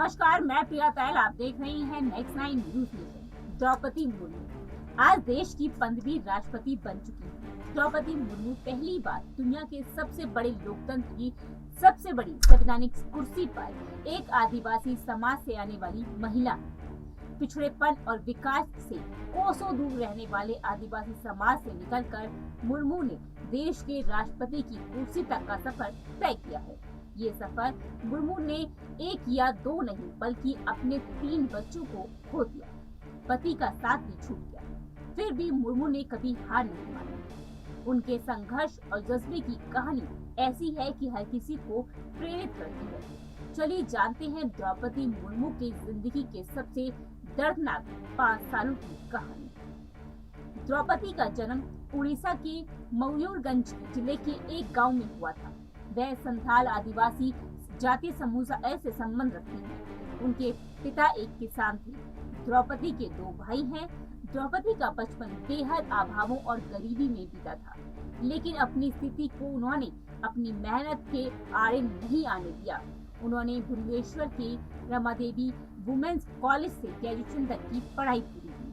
नमस्कार, मैं प्रिया तैल। आप देख रही हैं next 9 news nation. Draupadi Murmu आज देश की 15वीं राष्ट्रपति बन चुकी हैं। द्रौपदी मुर्मू पहली बार दुनिया के सबसे बड़े लोकतंत्र की सबसे बड़ी संवैधानिक कुर्सी पर एक आदिवासी समाज से आने वाली महिला। पिछड़ेपन और विकास से कोसों दूर रहने वाले आदिवासी समाज से निकलकर मुर्मू ने देश के राष्ट्रपति की कुर्सी तक का सफर तय किया है। ये सफर मुर्मू ने एक या दो नहीं बल्कि अपने 3 बच्चों को खो दिया। पति का साथ भी छूट गया, फिर भी मुर्मू ने कभी हार नहीं मानी। उनके संघर्ष और जज्बे की कहानी ऐसी है कि हर किसी को प्रेरित करती है। चलिए जानते हैं द्रौपदी मुर्मू की जिंदगी के सबसे दर्दनाक 5 सालों की कहानी। द्रौपदी का जन्म उड़ीसा के मयूरगंज जिले के एक गांव में हुआ था। वह संथाल आदिवासी जाति समूह से संबंध रखती हैं। उनके पिता एक किसान थे। द्रौपदी के 2 भाई हैं। द्रौपदी का बचपन बेहद अभावों और गरीबी में बीता था, लेकिन अपनी स्थिति को उन्होंने अपनी मेहनत के आड़े नहीं आने दिया। उन्होंने भुवनेश्वर के रमादेवी वुमेन्स कॉलेज से ग्रेजुएशन तक की पढ़ाई पूरी की।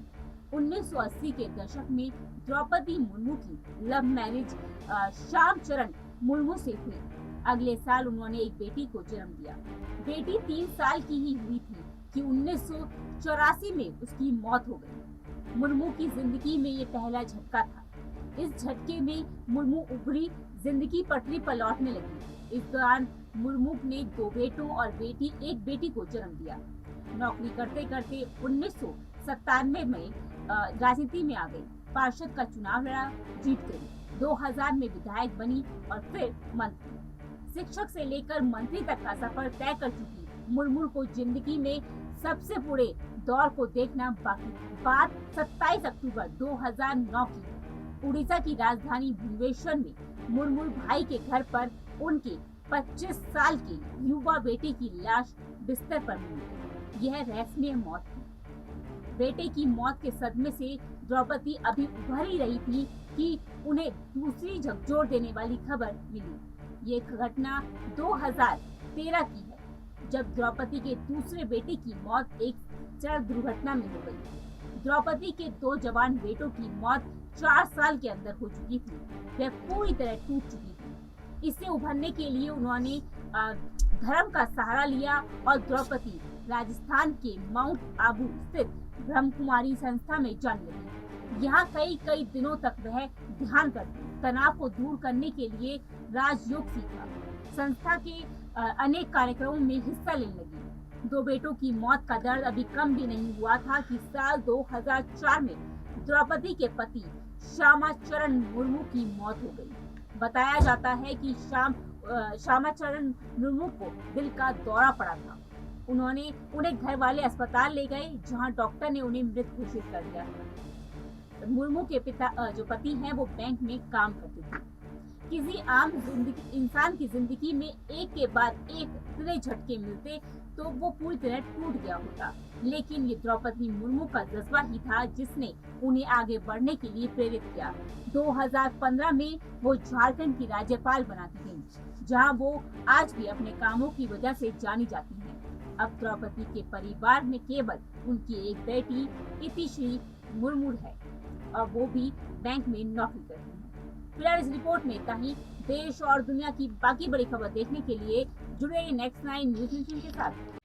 1980 के दशक में द्रौपदी मुर्मू की लव मैरिज श्यामचरण मुर्मू से हुई। अगले साल उन्होंने एक बेटी को जन्म दिया। बेटी 3 साल की ही हुई थी कि 1984 में उसकी मौत हो गई। मुर्मू की जिंदगी में ये पहला झटका था। इस झटके में मुर्मू उभरी जिंदगी पटरी पर लौटने लगी। इस दौरान मुर्मू ने 2 बेटों और एक बेटी को जन्म दिया। नौकरी करते करते 1997 में राजनीति में आ गई। पार्षद का चुनाव लड़ा, जीत गई। 2000 में विधायक बनी और फिर मंत्री। शिक्षक से लेकर मंत्री तक का सफर तय कर चुकी मुर्मू को जिंदगी में सबसे बुरे दौर को देखना बाकी। बात 27 अक्टूबर 2009 की है। उड़ीसा की राजधानी भुवनेश्वर में मुर्मू भाई के घर पर उनके 25 साल की युवा बेटे की लाश बिस्तर पर मिली। यह रहस्यमय मौत थी। बेटे की मौत के सदमे से द्रौपदी अभी उभर ही रही थी कि उन्हें दूसरी झकझोर देने वाली खबर मिली। ये घटना 2013 की है, जब द्रौपदी के दूसरे बेटे की मौत एक सड़क दुर्घटना में हो गई। द्रौपदी के 2 जवान बेटों की मौत 4 साल के अंदर हो चुकी थी। वह पूरी तरह टूट चुकी थी। इससे उभरने के लिए उन्होंने धर्म का सहारा लिया और द्रौपदी राजस्थान के माउंट आबू स्थित ब्रह्मकुमारी संस्था में जाने लगी। यहाँ कई दिनों तक वह ध्यान करती, तनाव को दूर करने के लिए राजयोग सीखा। संस्था के अनेक कार्यक्रमों में हिस्सा लेने लगी। 2 बेटों की मौत का दर्द अभी कम भी नहीं हुआ था कि साल 2004 में द्रौपदी के पति श्यामाचरण मुर्मू की मौत हो गई। बताया जाता है कि श्यामाचरण मुर्मू को दिल का दौरा पड़ा था। उन्हें घर वाले अस्पताल ले गए, जहां डॉक्टर ने उन्हें मृत घोषित कर दिया। मुर्मू के पिता जो पति हैं वो बैंक में काम करते थे। किसी आम इंसान की जिंदगी में एक के बाद एक इतने झटके मिलते तो वो पूरी तरह टूट गया होता, लेकिन ये द्रौपदी मुर्मू का जज्बा ही था जिसने उन्हें आगे बढ़ने के लिए प्रेरित किया। 2015 में वो झारखंड की राज्यपाल बना दी गई, जहां वो आज भी अपने कामों की वजह से जानी जाती हैं। अब द्रौपदी के परिवार में केवल उनकी एक बेटी इतिश्री मुर्मू है और वो भी बैंक में नौकरी करती है। फिलहाल इस रिपोर्ट में इतना ही। देश और दुनिया की बाकी बड़ी खबर देखने के लिए जुड़े रहिए नेक्स्ट 9 न्यूज नेशन के साथ।